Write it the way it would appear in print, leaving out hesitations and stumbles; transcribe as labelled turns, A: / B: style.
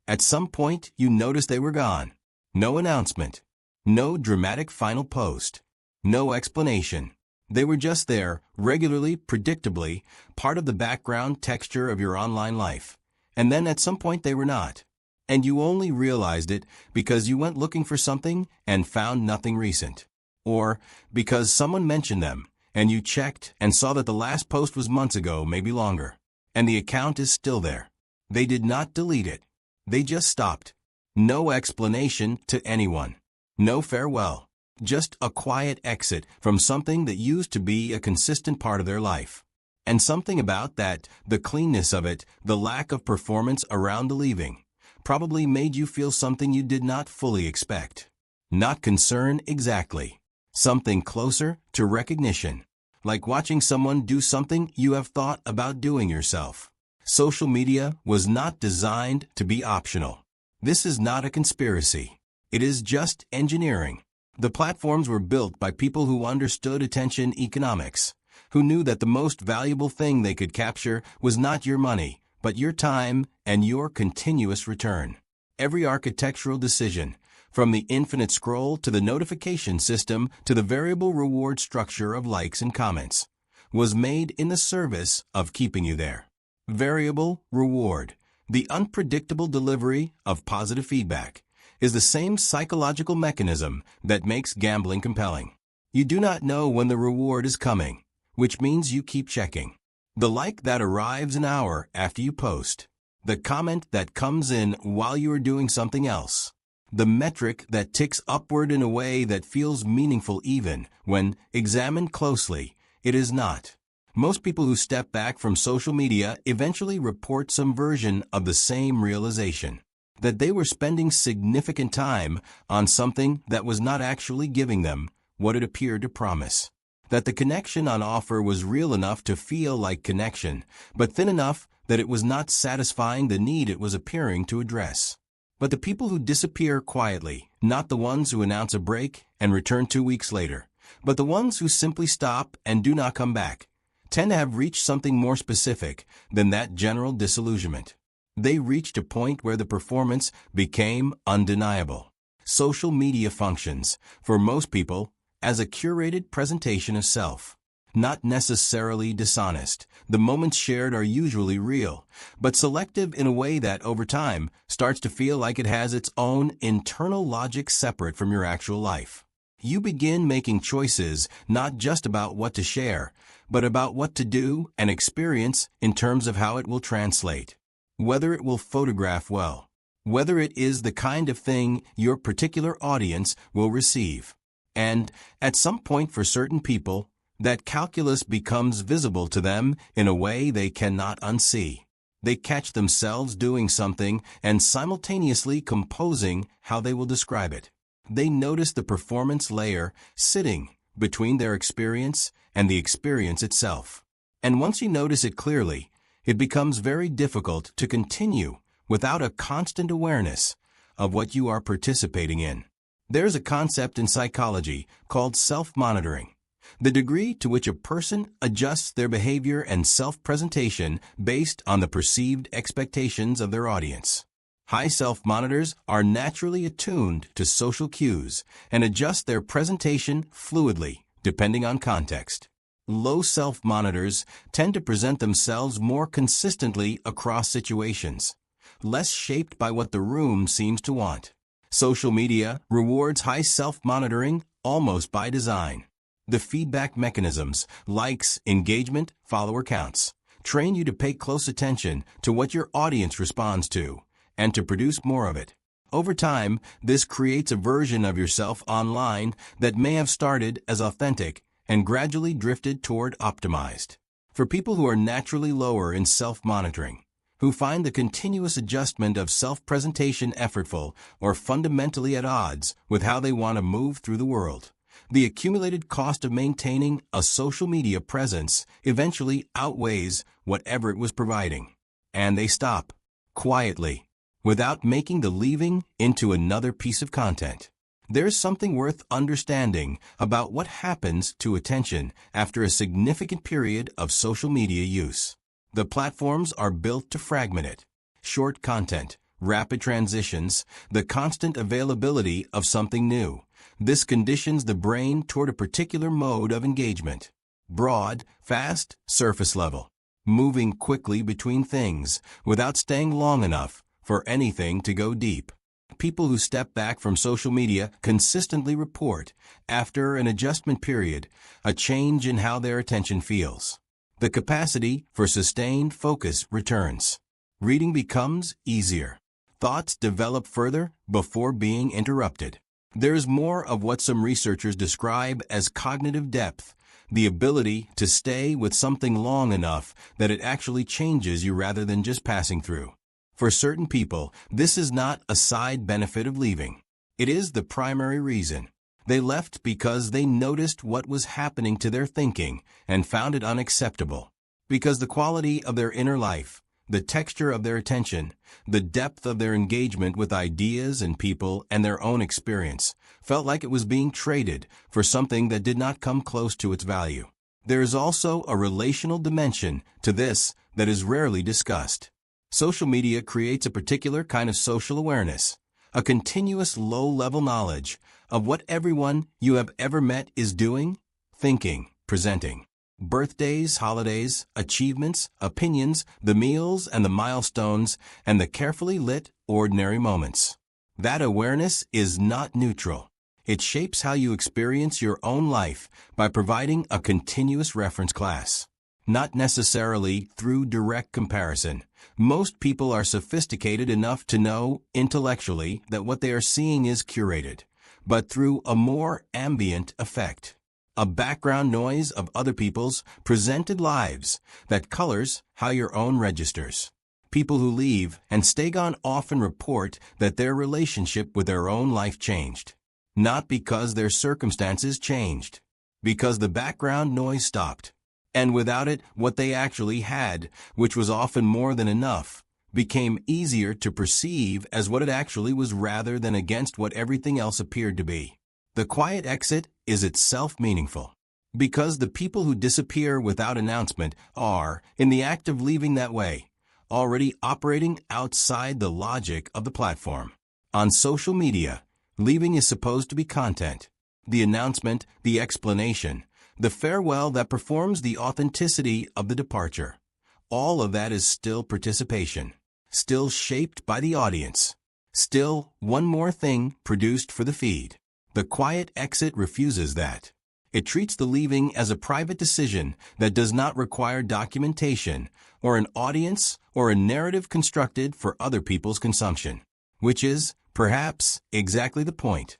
A: At some point, you noticed they were gone. No announcement. No dramatic final post. No explanation. They were just there, regularly, predictably, part of the background texture of your online life. And then at some point they were not. And you only realized it because you went looking for something and found nothing recent. Or because someone mentioned them, and you checked and saw that the last post was months ago, maybe longer. And the account is still there. They did not delete it. They just stopped. No explanation to anyone. No farewell. Just a quiet exit from something that used to be a consistent part of their life. And something about that, the cleanness of it, the lack of performance around the leaving, probably made you feel something you did not fully expect. Not concern exactly. Something closer to recognition. Like watching someone do something you have thought about doing yourself. Social media was not designed to be optional. This is not a conspiracy. It is just engineering. The platforms were built by people who understood attention economics, who knew that the most valuable thing they could capture was not your money, but your time and your continuous return. Every architectural decision, from the infinite scroll to the notification system to the variable reward structure of likes and comments, was made in the service of keeping you there. Variable reward, the unpredictable delivery of positive feedback, is the same psychological mechanism that makes gambling compelling. You do not know when the reward is coming, which means you keep checking. The like that arrives an hour after you post. The comment that comes in while you are doing something else. The metric that ticks upward in a way that feels meaningful even when, examined closely, it is not. Most people who step back from social media eventually report some version of the same realization. That they were spending significant time on something that was not actually giving them what it appeared to promise. That the connection on offer was real enough to feel like connection, but thin enough that it was not satisfying the need it was appearing to address. But the people who disappear quietly, not the ones who announce a break and return 2 weeks later, but the ones who simply stop and do not come back, tend to have reached something more specific than that general disillusionment. They reached a point where the performance became undeniable. Social media functions, for most people, as a curated presentation of self. Not necessarily dishonest. The moments shared are usually real, but selective in a way that, over time, starts to feel like it has its own internal logic separate from your actual life. You begin making choices not just about what to share, but about what to do and experience in terms of how it will translate. Whether it will photograph well, whether it is the kind of thing your particular audience will receive. And, at some point for certain people, that calculus becomes visible to them in a way they cannot unsee. They catch themselves doing something and simultaneously composing how they will describe it. They notice the performance layer sitting between their experience and the experience itself. And once you notice it clearly, it becomes very difficult to continue without a constant awareness of what you are participating in. There's a concept in psychology called self-monitoring, the degree to which a person adjusts their behavior and self-presentation based on the perceived expectations of their audience. High self-monitors are naturally attuned to social cues and adjust their presentation fluidly, depending on context. Low self-monitors tend to present themselves more consistently across situations, less shaped by what the room seems to want. Social media rewards high self-monitoring almost by design. The feedback mechanisms, likes, engagement, follower counts, train you to pay close attention to what your audience responds to and to produce more of it. Over time, this creates a version of yourself online that may have started as authentic and gradually drifted toward optimized. For people who are naturally lower in self-monitoring, who find the continuous adjustment of self-presentation effortful or fundamentally at odds with how they want to move through the world, the accumulated cost of maintaining a social media presence eventually outweighs whatever it was providing. And they stop, quietly, without making the leaving into another piece of content. There's something worth understanding about what happens to attention after a significant period of social media use. The platforms are built to fragment it. Short content, rapid transitions, the constant availability of something new. This conditions the brain toward a particular mode of engagement. Broad, fast, surface level. Moving quickly between things without staying long enough for anything to go deep. People who step back from social media consistently report, after an adjustment period, a change in how their attention feels. The capacity for sustained focus returns. Reading becomes easier. Thoughts develop further before being interrupted. There's more of what some researchers describe as cognitive depth, the ability to stay with something long enough that it actually changes you rather than just passing through. For certain people, this is not a side benefit of leaving. It is the primary reason. They left because they noticed what was happening to their thinking and found it unacceptable. Because the quality of their inner life, the texture of their attention, the depth of their engagement with ideas and people and their own experience felt like it was being traded for something that did not come close to its value. There is also a relational dimension to this that is rarely discussed. Social media creates a particular kind of social awareness, a continuous low-level knowledge of what everyone you have ever met is doing, thinking, presenting. Birthdays, holidays, achievements, opinions, the meals and the milestones, and the carefully lit, ordinary moments. That awareness is not neutral. It shapes how you experience your own life by providing a continuous reference class. Not necessarily through direct comparison. Most people are sophisticated enough to know intellectually that what they are seeing is curated, but through a more ambient effect. A background noise of other people's presented lives that colors how your own registers. People who leave and stay gone often report that their relationship with their own life changed. Not because their circumstances changed, because the background noise stopped. And without it, what they actually had, which was often more than enough, became easier to perceive as what it actually was rather than against what everything else appeared to be. The quiet exit is itself meaningful, because the people who disappear without announcement are, in the act of leaving that way, already operating outside the logic of the platform. On social media, leaving is supposed to be content, the announcement, the explanation, the farewell that performs the authenticity of the departure. All of that is still participation, still shaped by the audience, still one more thing produced for the feed. The quiet exit refuses that. It treats the leaving as a private decision that does not require documentation or an audience or a narrative constructed for other people's consumption, which is, perhaps, exactly the point.